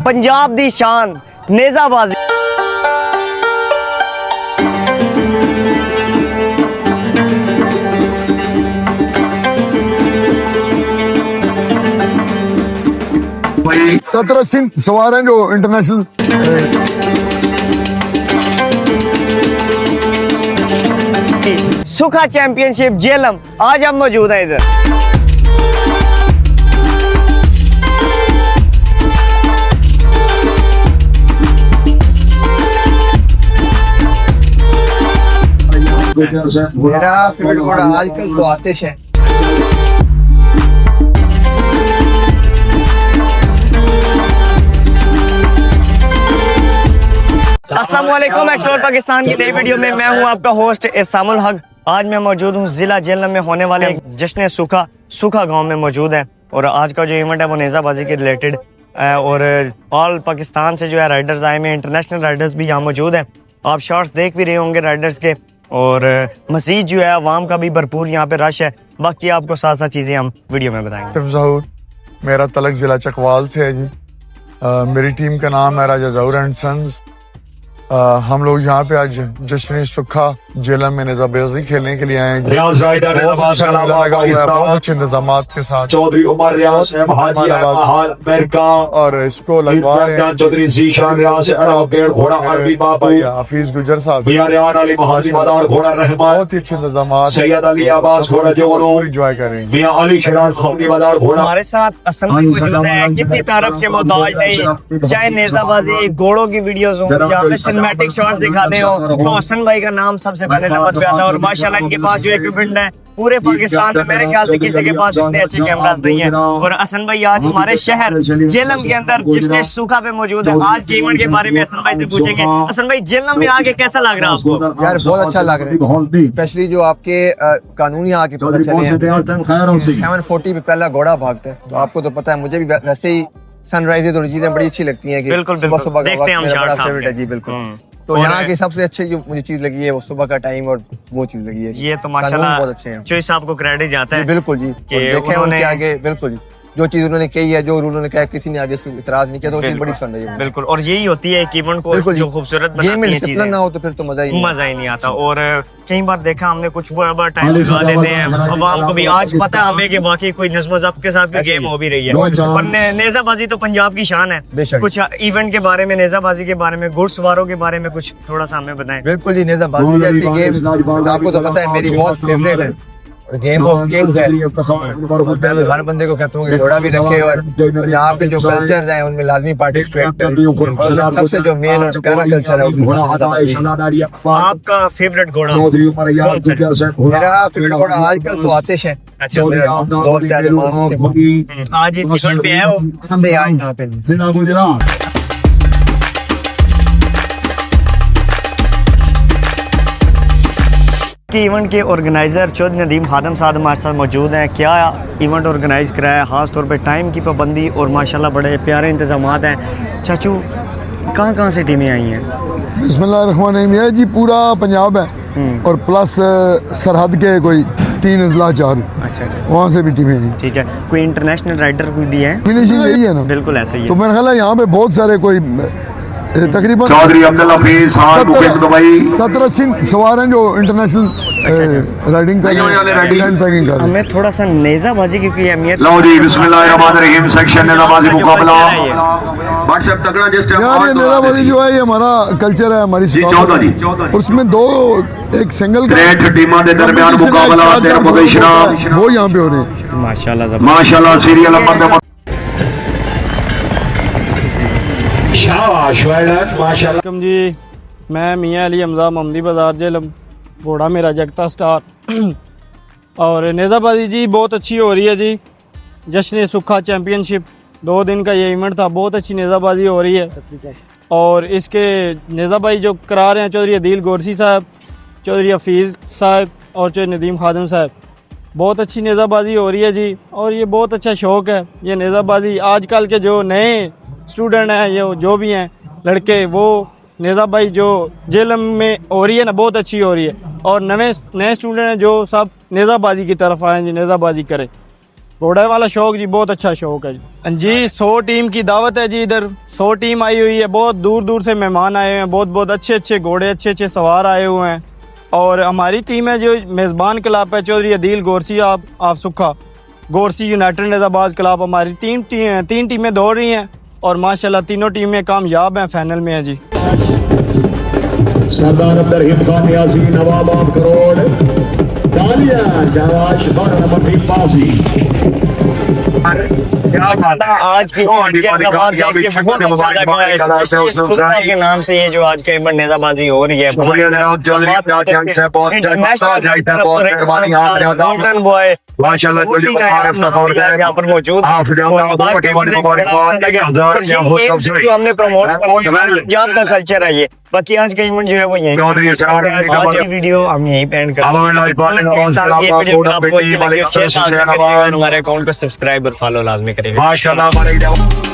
पंजाब दी शान नेज़ाबाजी। सत्रह सवार हैं जो इंटरनेशनल सुखा चैंपियनशिप जेलम आज हम मौजूद हैं इधर। मेरा फेवरेट घोड़ा आजकल तो आतिश है। अस्सलाम वालेकुम, एक्सप्लोर पाकिस्तान की नई वीडियो में मैं हूं आपका होस्ट एहसामुल हक। आज मैं मौजूद हूं जिला जेलम में होने वाले जश्न सुखा गांव में मौजूद है और आज का जो इवेंट है वो नेज़ाबाजी के रिलेटेड और ऑल पाकिस्तान से जो है राइडर्स आए हैं, इंटरनेशनल राइडर्स भी यहाँ मौजूद हैं। आप शॉर्ट्स देख भी रहे होंगे राइडर्स के और मज़ीद जो है आवाम का भी भरपूर यहाँ पे रश है। बाकी आपको साथ साथ चीज़ें हम वीडियो में बताएंगे। मेरा तलक जिला चकवाल से है जी। मेरी टीम का नाम है राजा जहूर एंड सन्स। हम लोग यहाँ पे आज जश्न सुखा जेलम में नेज़ाबाजी खेलने के लिए आए हैं। बहुत अच्छे इंतजाम के साथ चौधरी उमर रियाज और इसको चौधरी जीशान रियाज घोड़ा अरबी बाबू हाफिज गुजर साहब घोड़ा रहमान बहुत ही अच्छे इंतजाम सैयद अली आबास घोड़ा जो एंजॉय करें। मियां अली शराज बाजार घोड़ा हमारे साथ असल में मौजूद है। कितनी तारीफ के मोहताज नहीं, चाहे नेज़ाबाजी घोड़ों की वीडियोस हो या फिर सिनेमैटिक शॉट्स दिखाने हो तो हसन भाई का नाम सबसे पहले नंबर पे आता है। और माशाल्लाह इनके पास जो इक्विपमेंट है पूरे पाकिस्तान में मेरे ख्याल से किसी के पास इतने अच्छे कैमरास नहीं है। और हसन भाई आज हमारे शहर जेलम के अंदर जिसने सुखा पे मौजूद है। आज के इवेंट के बारे में हसन भाई से पूछेंगे। हसन भाई जेलम में आके कैसा लग रहा है आपको? यार बहुत अच्छा लग रहा है, स्पेशली जो आपके कानून यहाँ के पता चले हैं। 740 पे पहला घोड़ा भागता है तो आपको तो पता है, मुझे भी वैसे ही सनराइजेस और चीजें बड़ी अच्छी लगती हैं कि बिल्कुल सुबह देखते हैं हम बड़ा शार्ट फेवरेट है जी। बिल्कुल तो यहाँ की सबसे अच्छी जो मुझे चीज लगी है वो सुबह का टाइम और वो चीज लगी है। ये तो माशाल्लाह बहुत अच्छे हैं, चॉइस आपको क्रेडिट जाता है। बिल्कुल जी। देखें उनके आगे बिल्कुल जी जो चीज उन्होंने कही है, जो उन्होंने कहा, किसी ने आगे इतराज नहीं किया तो चीज बड़ी पसंद है। बिल्कुल, और यही होती है कि इवेंट को जो खूबसूरत बनाती है चीजें ना हो तो फिर तो मजा ही नहीं आता। और कई बार देखा हमने कुछ बड़ा टाइम लगा देते हैं अवाम को भी। आज पता है हमें कि बाकी कोई नज़्म ज़ब्त के साथ भी गेम हो भी रही है। पर नेज़ाबाजी तो पंजाब की शान है। कुछ इवेंट के बारे में, नेज़ाबाजी के बारे में, घुड़सवारों के बारे में कुछ थोड़ा सा हमें बताएं। बिल्कुल जी, नेज़ाबाजी जैसी गेम आपको तो पता है मेरी बहुत फेवरेट है। गेम ऑफ गेम्स है। मैं हर बंदे को कहता हूँ कि घोड़ा भी रखे और यहाँ पे जो कल्चर है उनमें लाजमी पार्टिसिपेट करें। और सबसे जो मेन और प्यारा कल्चर है आपका फेवरेट घोड़ा? मेरा फेवरेट घोड़ा आजकल तो आतिश है। अच्छा, मेरा दोस्त है आज इस इवेंट पे है वो यहाँ पे। कि इवेंट के ऑर्गेनाइज़र चौधरी नदीम खादम साहब हमारे साथ मौजूद हैं। क्या इवेंट ऑर्गेनाइज़ कराया, ख़ास तौर पे टाइम की पाबंदी और माशाल्लाह बड़े प्यारे इंतज़ामात हैं। चाचू कहाँ से टीमें आई हैं? बिस्मिल्लाहिर्रहमानिर्रहीम। ये जी पूरा पंजाब है और प्लस सरहद के कोई 3 अजला 4 अच्छा वहाँ से भी टीमें हैं। ठीक है, कोई इंटरनेशनल राइडर कोई भी है? फिनिशिंग यही है ना? बिल्कुल ऐसे ही है। तो मेरा ख्याल है यहाँ पे बहुत सारे कोई तकरीबन चौधरी अब्दुल हफीज खान मुकेश दुबई 17 सवार हैं जो इंटरनेशनल राइडिंग कर। हमें थोड़ा सा नेज़ाबाजी की कोई अहमियत। लो जी, बिस्मिल्लाहिर्रहमानिर्रहीम। सेक्शन नेज़ाबाजी मुकाबला व्हाट्सएप तगड़ा जिस यार ये नेज़ाबाजी जो है ये हमारा कल्चर है, हमारी जी। उसमें दो एक सिंगल ग्रेट टीमां दे दरमियान मुकाबला वो यहाँ पे हो रहे हैं। माशाल्लाह सीरियल नंबर वालेकुम जी, मैं मियां अली हमजा मोहम्मदी बाजार जेलम, घोड़ा मेरा जगता स्टार। और नेज़ाबाजी जी बहुत अच्छी हो रही है जी। जश्न सुखा चैम्पियनशिप 2 दिन का ये इवेंट था, बहुत अच्छी नेज़ाबाजी हो रही है। और इसके नेज़ाबाजी जो करा रहे हैं चौधरी अदील गोरसी साहब, चौधरी हफीज़ साहब और चौधरी नदीम खादम साहब, बहुत अच्छी नेज़ाबाजी हो रही है जी। और ये बहुत अच्छा शौक़ है ये नेज़ाबाजी। आजकल के जो नए स्टूडेंट हैं, ये जो भी हैं लड़के, वो नेज़ाबाजी जो जेलम में हो रही है ना बहुत अच्छी हो रही है। और नए स्टूडेंट हैं जो सब नेज़ाबाजी की तरफ आए जी, नेज़ाबाजी करें। घोड़े वाला शौक जी बहुत अच्छा शौक है जी। 100 टीम की दावत है जी, इधर 100 टीम आई हुई है, बहुत दूर दूर से मेहमान आए हुए हैं, बहुत बहुत अच्छे अच्छे घोड़े अच्छे अच्छे सवार आए हुए हैं। और हमारी टीम है जो मेज़बान क्लब है चौधरी अदील गोरसी आप सुखा गोरसी यूनाइटेड नेज़ाबाद क्लब, हमारी तीन टीमें दौड़ रही हैं और माशाल्लाह तीनों टीमें कामयाब हैं, फाइनल में हैं जी। सरदार अब्दुल खान नियाज़ी नवाब ऑफ करोड़ तालियां शाबाश बड़ा नंबर 3 पासी। आज की सुखा के नाम से ये जो आज के नेजाबाजी हो रही है, गोल्डन बॉय यहाँ पर मौजूद जो हमने प्रमोट पंजाब का कल्चर है ये। बाकी आज का इवेंट जो है वो यही, आज की वीडियो हम यहीं पे एंड करते हैं। हमारे अकाउंट को सब्सक्राइब और फॉलो लाजमी करेंगे। माशाल्लाह।